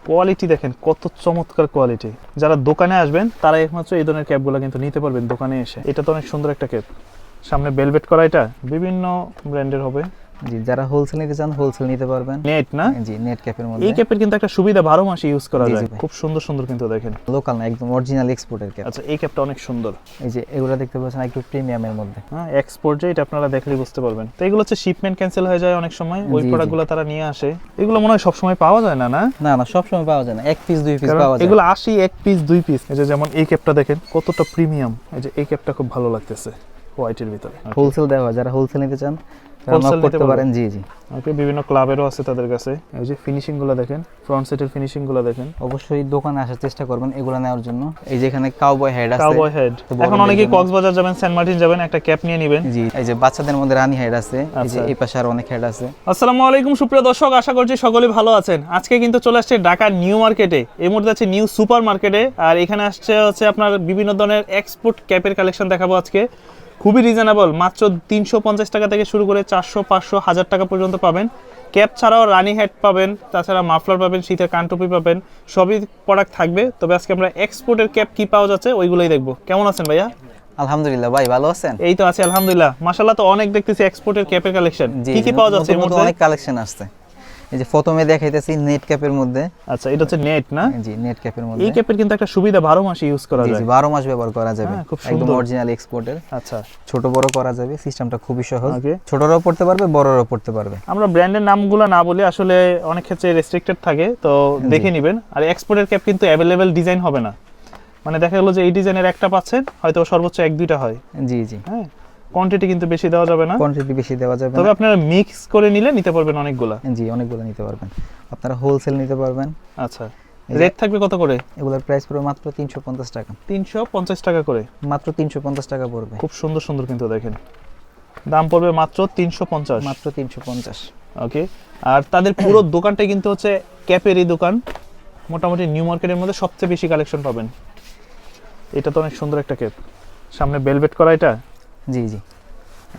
Quality দেখেন কত চমৎকার কোয়ালিটি। যারা দোকানে আসবেন তারা একমাত্র এই ধরনের ক্যাপগুলো কিন্তু নিতে পারবেন দোকানে এসে। এটা তো অনেক সুন্দর একটা ক্যাপ, সামনে বেলভেট করা, এটা বিভিন্ন ব্র্যান্ডের হবে। জি, যারা হোলসেল নিতে চান হোলসেল নিতে পারবেন। নেট না? জি, নেট ক্যাপের মধ্যে। এই ক্যাপের কিন্তু একটা সুবিধা 12 মাস ইউজ করা জি, যায়, জি ভাই। খুব সুন্দর সুন্দর কিন্তু দেখেন। লোকাল না, একদম অরিজিনাল এক্সপোর্টের ক্যাপ। আচ্ছা, এই ক্যাপটা অনেক সুন্দর। এই যে এগুলো দেখতে পাচ্ছেন একটু প্রিমিয়ামের মধ্যে। হ্যাঁ, এক্সপোর্ট যে এটা আপনারা দেখলেই বুঝতে পারবেন। তো এগুলো হচ্ছে শিপমেন্ট ক্যান্সেল হয়ে যায় অনেক সময়, ওই জি, জি। প্রোডাক্টগুলো তারা নিয়ে আসে। এগুলো মনে হয় সব সময় পাওয়া যায় না, না? না না, সব সময় পাওয়া যায় না, এক পিস দুই পিস কারণ পাওয়া যায়। এগুলো 80 এক পিস 2 পিস। এই যে যেমন এই ক্যাপটা দেখেন কতটা প্রিমিয়াম। এই যে এই ক্যাপটা খুব ভালো লাগতেছে হোয়াইটের ভিতরে। হোলসেল দেওয়া, যারা হোলসেল নিতে চান তারা Wholesale নক করতে নিতে পারেন। জি জি, ওকে, বিভিন্ন ক্লাবেরও আছে তাদের কাছে। এই যে ফিনিশিং গুলো দেখেন, ফ্রন্ট সেটের ফিনিশিং গুলো দেখেন। অবশ্যই দোকানে আসার চেষ্টা করবেন এগুলো নেওয়ার জন্য। এই যে এখানে কাউবয় হেড আছে। Cowboy head. তো বড়দের এখন অনেকেই জন্য। কক্সবাজার যাবেন, সেন্ট মার্টিন যাবেন, একটা ক্যাপ নিয়ে নেবেন। জি, এই যে বাচ্চাদের মধ্যে রানী হেড আছে। এই যে আচ্ছা। এই পাশে আর অনেক হেড আছে। আসসালামু আলাইকুম সুপ্রিয় দর্শক, আশা করছি সকলেই ভালো আছেন। আজকে কিন্তু চলে আসছে ঢাকার নিউ মার্কেটে, এই মুহূর্তে আছে নিউ সুপার মার্কেটে। আর এখানে আসছে হচ্ছে আপনার বিভিন্ন ধরনের এক্সপোর্ট ক্যাপের কালেকশন দেখাবো আজকে। খুবই রিজনেবল, মাত্র 350 টাকা থেকে শুরু করে 400, 500, 1000 টাকা পর্যন্ত পাবেন। ক্যাপ ছাড়াও রানি হেড পাবেন, তাছাড়া মাফলার পাবেন, শীতের কানটুপি পাবেন, সবই প্রোডাক্ট থাকবে। তবে আজকে আমরা এক্সপোর্টের ক্যাপ কি পাওয়া যাচ্ছে ওইগুলোই দেখবো। কেমন আছেন ভাইয়া? আলহামদুলিল্লাহ ভাই, ভালো আছেন? এই তো আছি আলহামদুলিল্লাহ। মাশাআল্লাহ, তো অনেক দেখতেছি এক্সপোর্টের ক্যাপের কালেকশন। জি, কি কি পাওয়া যাচ্ছে এর নতুন মধ্যে? অনেক কালেকশন আসছে। এই যে প্রথমে দেখাইতেছি নেট ক্যাপের মধ্যে। আচ্ছা, এটা হচ্ছে নেট না? জি, নেট ক্যাপের মধ্যে। এই ক্যাপের কিন্তু একটা সুবিধা 12 মাস ইউজ করা জি যায়। জি, 12 মাস ব্যবহার করা যাবে। হ্যাঁ, খুব একদম সুন্দর। অরিজিনাল এক্সপোর্টের। আচ্ছা, ছোট বড় করা যাবে, সিস্টেমটা খুবই সহজ। ওকে। ছোটরাও পড়তে পারবে, বড়রাও পড়তে পারবে। আমরা ব্র্যান্ডের নামগুলো না বলি, আসলে অনেক ক্ষেত্রে রেস্ট্রিক্টেড থাকে, তো দেখে নেবেন। আর এক্সপোর্টের ক্যাপ কিন্তু অ্যাভেলেবেল ডিজাইন হবে না, মানে দেখা গেলো যে এই ডিজাইনের একটা পাচ্ছেন, হয়তো সর্বোচ্চ 1-2টা হয়। জি জি, হ্যাঁ, কোয়ান্টিটি কিন্তু বেশি দেওয়া যাবে না, কোয়ান্টিটি বেশি দেওয়া যাবে তবে না। আপনারা মিক্স করে নিলে নিতে পারবেন অনেকগুলা। জি, অনেকগুলো নিতে পারবেন। আপনারা হোলসেল নিতে পারবেন। আচ্ছা, রেট থাকবে কত করে? এগুলোর প্রাইস পড়বে মাত্র 350 টাকা। 350 টাকা করে, মাত্র 350 টাকা পড়বে। খুব সুন্দর সুন্দর কিন্তু দেখেন, দাম পড়বে মাত্র 350। মাত্র 350। ওকে। আর তাদের পুরো দোকানটাই কিন্তু হচ্ছে ক্যাপেরই দোকান। মোটামুটি নিউ মার্কেটের মধ্যে সবচেয়ে বেশি কালেকশন পাবেন। এটা তো অনেক সুন্দর একটা ক্যাপ, সামনে বেলভেট করা, এটা। জি জি,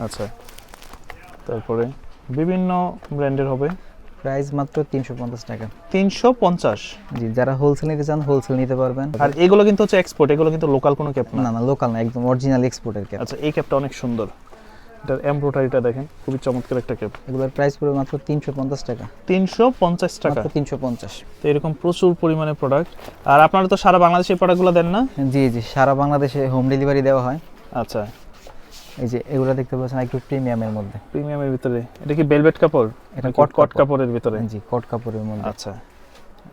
আচ্ছা, তারপরে বিভিন্ন ব্র্যান্ডের হবে। প্রাইস মাত্র 350 টাকা। 350। জি, যারা হোলসেল নিতে চান হোলসেল নিতে পারবেন। আর এগুলো কিন্তু হচ্ছে এক্সপোর্ট, এগুলো কিন্তু লোকাল কোনো ক্যাপ না। না না, লোকাল না, একদম অরিজিনাল এক্সপোর্টের ক্যাপ। আচ্ছা, এই ক্যাপটা অনেক সুন্দর, এটার এমব্রয়ডারিটা দেখেন, খুবই চমৎকার একটা ক্যাপ। এগুলোর প্রাইস পড়বে মাত্র 350 টাকা। 350 টাকা। মাত্র 350। তো এরকম প্রচুর পরিমাণে প্রোডাক্ট। আর আপনারা তো সারা বাংলাদেশে এই প্রোডাক্টগুলো দেন না? জি জি, সারা বাংলাদেশে হোম ডেলিভারি দেওয়া হয়। আচ্ছা, এই যে এগুলো দেখতে পাচ্ছেন একটু প্রিমিয়ামের মধ্যে। প্রিমিয়ামের ভিতরে এটা কি ভেলভেট কাপড়? এটা কট কট কাপড়ের ভিতরে? জি, কট কাপড়ের মধ্যে। আচ্ছা,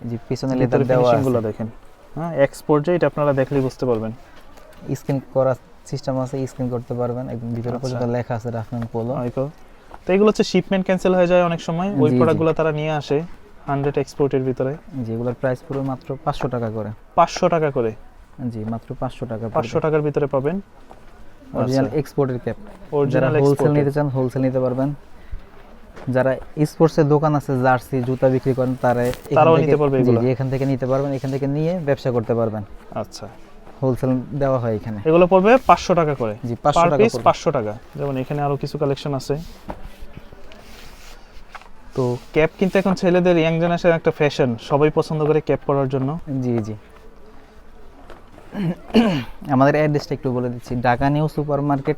এই যে পিছনে ভিতরে লেদার দেওয়া ফিনিশিং গুলো আছে। দেখেন। হ্যাঁ, এক্সপোর্ট যে এটা আপনারা দেখলেই বুঝতে পারবেন। স্ক্যান করা সিস্টেম আছে, স্ক্যান করতে পারবেন। একদম ভিতরে আচ্ছা। পর্যন্ত লেখা আছে রাফনান পোলো। তো এগুলো হচ্ছে শিপমেন্ট ক্যান্সেল হয়ে যায় অনেক সময়, ওই জি, জি। প্রোডাক্টগুলো তারা নিয়ে আসে 100 এক্সপোর্টের ভিতরে। যেগুলোর প্রাইস পড়বে মাত্র 500 টাকা করে। 500 টাকা করে। জি, মাত্র 500 টাকা। 500 টাকার ভিতরে পাবেন অরিজিনাল এক্সপোর্টের ক্যাপ। যারা অরিজিনাল হোলসেল এক্সপোর্ট। নিতে চান হোলসেল নিতে পারবেন। যারা স্পোর্টসের দোকান আছে, জার্সি জুতা বিক্রি করেন, তারাও নিতে পারবে এগুলো? জি, এখান থেকে নিতে পারবেন। এখান থেকে নিয়ে ব্যবসা করতে পারবেন। আচ্ছা, হোলসেল দেওয়া হয় এখানে। এগুলো পড়বে 500 টাকা করে। জি, 500 পার টাকা পিস পড়বে। 500 টাকা। যেমন এখানে আরো কিছু কালেকশন আছে। তো ক্যাপ কিন্তু এখন ছেলেদের ইয়াং জেনারেশনের একটা ফ্যাশন, সবাই পছন্দ করে ক্যাপ পরার জন্য। জি জি, আমাদের অ্যাড্রেসটা একটু বলে দিচ্ছি। ঢাকা নিউ সুপার মার্কেট,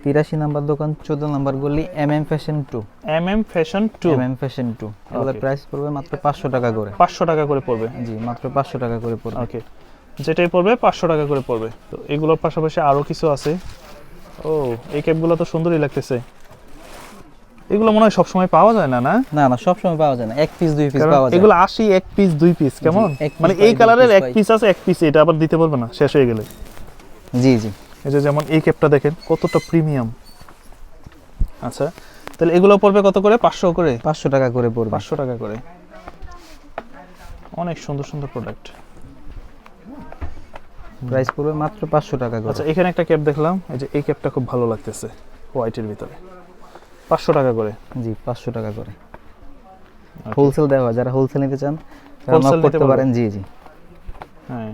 83 নম্বর দোকান, 14 নম্বর গলি, ফ্যাশন 2। ফ্যাশন 2। ফ্যাশন 2। এগুলোর Okay. প্রাইস পড়বে মাত্র 500 টাকা করে। 500 টাকা করে পড়বে। জি, মাত্র 500 টাকা করে পড়বে। ওকে, যেটাই পড়বে 500 টাকা করে পড়বে। তো এগুলোর পাশাপাশি আরো কিছু আছে। ও, এই ক্যাপগুলো তো সুন্দরই লাগতেছে। এগুলো মনে হয় সব সময় পাওয়া যায় না, না? না না, সব সময় পাওয়া যায় না, এক পিস দুই পিস কারণ পাওয়া যায়। এগুলো 80 এক পিস 2 পিস, কেমন? জি, এক piece মানে পাই, এই দুই কালারের piece এক পাই। পিস আছে, এক পিস এটা আবার দিতে পারবে না শেষ হয়ে গেলে। জি জি, এই যে যেমন এই ক্যাপটা দেখেন কতটা প্রিমিয়াম। আচ্ছা, তাহলে এগুলো পড়বে কত করে? 500 করে? 500 টাকা করে পড়বে। 500 টাকা করে। অনেক সুন্দর সুন্দর প্রোডাক্ট। প্রাইস পড়বে মাত্র 500 টাকা করে। আচ্ছা, এখানে একটা ক্যাপ দেখলাম, এই যে এই ক্যাপটা খুব ভালো লাগতেছে হোয়াইটের ভিতরে। 500 টাকা করে। জি, 500 টাকা করে। হোলসেল দেওয়া, যারা হোলসেল নিতে চান তারা নক Wholesale নিতে করতে পারেন। জি জি, হ্যাঁ,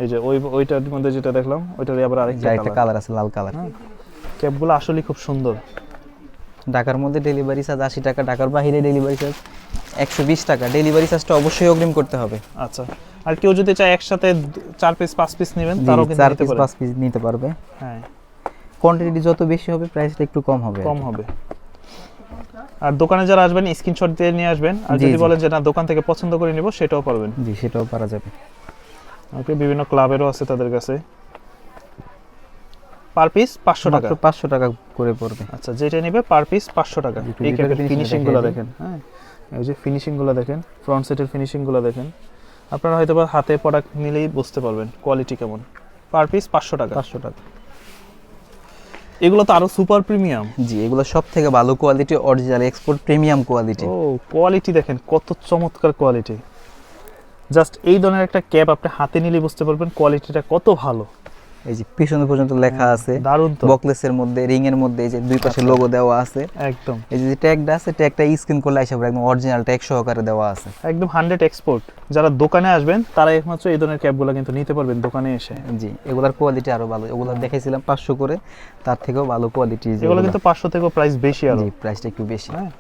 এই যে ওইটার মধ্যে যেটা দেখলাম ওইটারই আবার একটা আরেকটা কালার। কালার আছে, লাল কালার। ক্যাপগুলো আসলে খুব সুন্দর। ঢাকার মধ্যে ডেলিভারি চার্জ 80 টাকা, ঢাকার বাইরে ডেলিভারি চার্জ 120 টাকা, ডেলিভারি চার্জটা অবশ্যই অগ্রিম করতে হবে। আচ্ছা, আর কেউ যদি চায় একসাথে 4 পিস 5 পিস নেবেন জি, তারও কিন্তু 4 নিতে পিস পারেন। 5 পিস নিতে পারবে। হ্যাঁ, কোয়ান্টিটি যত বেশি হবে প্রাইসটা একটু কম হবে। কম হবে। আর দোকানে যারা আসবেন স্ক্রিনশট দিয়ে নিয়ে আসবেন, আর জি, যদি জি। বলেন যে না দোকান থেকে পছন্দ করে নিব সেটাও পারবেন। জি, সেটাও পারা যাবে। ওকে, বিভিন্ন ক্লাবেরও আছে তাদের কাছে। পার পিস 500 টাকা। মাত্র 500 টাকা করে পড়বে। আচ্ছা, যেটা নেবে পার পিস 500 টাকা। একটু এই ভিতরে ক্যাপের finishing ফিনিশিং দেখাই গুলো দিই। দেখেন, হ্যাঁ এই যে ফিনিশিং গুলো দেখেন, ফ্রন্ট সেটের ফিনিশিং গুলো দেখেন। আপনারা হয়তো বা হাতে প্রোডাক্ট নিলেই বুঝতে পারবেন কোয়ালিটি কেমন। পার পিস 500 টাকা। 500 টাকা। এগুলো তো আরো সুপার প্রিমিয়াম। জি, এগুলো সব থেকে ভালো quality, original export premium quality. ও, কোয়ালিটি দেখেন কত চমৎকার কোয়ালিটি। জাস্ট এই ধরনের একটা ক্যাপ আপনি হাতে নিলেই বুঝতে পারবেন কোয়ালিটিটা কত ভালো। এই যে পিছনে পর্যন্ত লেখা আছে, দারুণ তো। বকলেসের মধ্যে, রিং এর মধ্যে, এই যে দুই পাশে আচ্ছা। লোগো দেওয়া আছে। একদম এই যে ট্যাগটা আছে, ট্যাগটা স্ক্রিন করলে আইসা পড়ে, একদম অরিজিনাল ট্যাগ সহকারে দেওয়া আছে। একদম 100 এক্সপোর্ট। যারা দোকানে আসবেন তারা একমাত্র এই ধরনের ক্যাপগুলো কিন্তু নিতে পারবেন দোকানে এসে। জি, এগুলার কোয়ালিটি আরো ভালো। এগুলা দেখাইছিলাম 500 করে, তার থেকেও ভালো কোয়ালিটি। এগুলো কিন্তু 500 থেকেও প্রাইস বেশি আরো। জি, প্রাইসটা একটু বেশি। হ্যাঁ,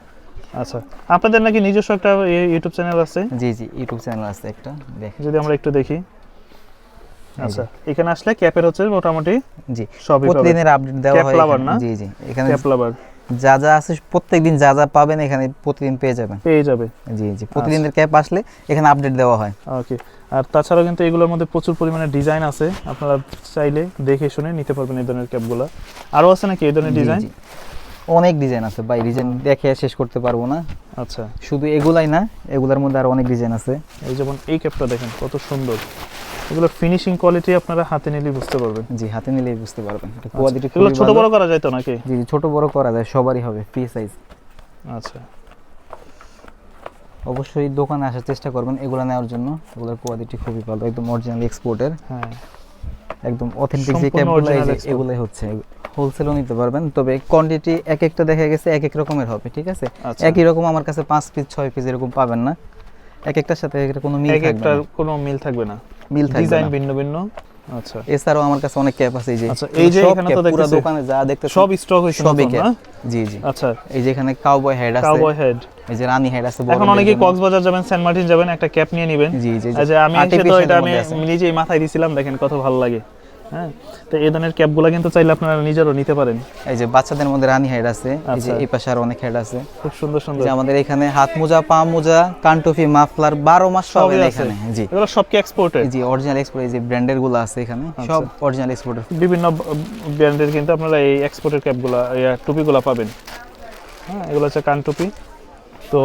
আচ্ছা, আপনাদের নাকি নিজস্ব একটা ইউটিউব চ্যানেল আছে? জি, জি, ইউটিউব চ্যানেল আছে একটা, দেখেন। যদি আমরা একটু দেখি। এই আচ্ছা, এখানে আসলে ক্যাপের হচ্ছে মোটামুটি জি, সবই পাবেন। প্রতিদিনের আপডেট দেওয়া ক্যাপ হয় লাভার এখানে। না? জি, জি, এখানে ক্যাপ লাভার যা যা আছে প্রত্যেকদিন যা যা পাবেন এখানে প্রতিদিন পেয়ে যাবেন। পেয়ে যাবে। জি, জি, প্রতিদিনের ক্যাপ আসলে এখানে আপডেট দেওয়া হয়। ওকে, আর তাছাড়াও কিন্তু এগুলোর মধ্যে প্রচুর পরিমাণে ডিজাইন আছে, আপনারা চাইলে দেখে শুনে নিতে পারবেন এই ধরনের ক্যাপগুলো। আরও আছে নাকি এই ধরনের জি, ডিজাইন? জি, অনেক ডিজাইন আছে ভাই, ডিজাইন দেখে শেষ করতে পারবো না। আচ্ছা, শুধু এগুলাই না, এগুলার মধ্যে আরো অনেক ডিজাইন আছে। এই যেমন এই ক্যাপটা দেখেন কত সুন্দর। এগুলোর ফিনিশিং কোয়ালিটি আপনারা হাতে নিলেই বুঝতে পারবেন। জি, হাতে নিলেই বুঝতে পারবেন কোয়ালিটি। এগুলো ছোট বড় করা যায় তো নাকি? জি, ছোট বড় করা যায়, সবারই হবে, ফ্রি সাইজ। আচ্ছা, অবশ্যই দোকানে আসার চেষ্টা করবেন এগুলো নেওয়ার জন্য। এগুলোর কোয়ালিটি খুবই ভালো, একদম অরিজিনাল এক্সপোর্টের, হ্যাঁ একদম অথেন্টিক। যে সম্পূর্ণ ক্যাপগুলো original export। এগুলাই হচ্ছে, হোলসেলও নিতে পারবেন, তবে কোয়ান্টিটি এক একটা দেখা গেছে এক এক রকমের হবে, ঠিক আছে? আচ্ছা। একই রকম আমার কাছে 5 পিস 6 পিস এরকম পাবেন না, এক একটার সাথে এক একটা কোনো মিল এক থাকবে একটার না। কোনো মিল থাকবে না, মিল থাকবে ডিজাইন না। ভিন্ন ভিন্ন। আচ্ছা, এছাড়াও আমার কাছে অনেক ক্যাপ আছে, এই যে আচ্ছা, এই যে সব এখানে ক্যাপ, তো পুরো দেখতেছি দোকানে যা দেখতে সব স্টক হয়েছে সবই নতুন, ক্যাপ। না? জি, জি, আচ্ছা, এই যে এখানে কাউবয় হেড আছে, কাউবয় হেড। এই যে রানী হেড আছে। এখন বড়দের অনেকেই জন্য। কক্সবাজার যাবেন, সেন্ট মার্টিন যাবেন, একটা ক্যাপ নিয়ে নেবেন। জি, জি, জি। আচ্ছা, আমি এসে তো Artificial এটা এর আমি মধ্যে আছে। নিজেই মাথায় দিছিলাম, দেখেন কত ভালো লাগে। হ্যাঁ, তো এই ধরনের ক্যাপগুলো কিন্তু চাইলে আপনারা নিজেরও নিতে পারেন। এই যে বাচ্চাদের মধ্যে রানী হেড আছে, এই যে আচ্ছা। এই পাশে আর অনেক হেড আছে। খুব সুন্দর এই সুন্দর যে আমাদের এখানে হাত মোজা, পা মোজা, কানটুফি, মাফলার 12 মাস সবই পাবেন আছে এখানে। জি, এগুলো সব কি এক্সপোর্টেড? এই যে অরিজিনাল এক্সপোর্ট, এই যে ব্র্যান্ডের গুলো আছে এখানে, সব অরিজিনাল এক্সপোর্টের। বিভিন্ন ব্র্যান্ডের কিন্তু আপনারা এই এক্সপোর্টের ক্যাপগুলো, টুপিগুলো পাবেন। হ্যাঁ, এগুলো হচ্ছে কান টুপি। তো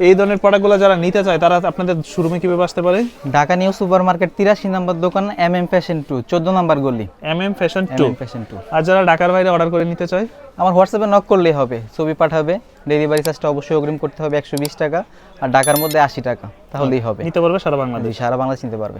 এই ধরনের প্রোডাক্টগুলো যারা নিতে চায় তারা আপনাদের শোরুমে কিভাবে আসতে পারে? ঢাকা নিউ সুপার মার্কেট 83 নম্বর দোকান, ফ্যাশন 2, 14 নম্বর গলি, ফ্যাশন 2। ফ্যাশন 2। আর যারা ঢাকার বাইরে অর্ডার করে নিতে চায়? আমার হোয়াটসঅ্যাপে নক করলেই হবে, ছবি পাঠাবে, ডেলিভারি চার্জটা অবশ্যই অগ্রিম করতে হবে 120 টাকা, আর ঢাকার মধ্যে 80 টাকা, তাহলেই হবে। নিতে পারবে সারা বাংলাদেশ। সারা বাংলাদেশ নিতে পারবে।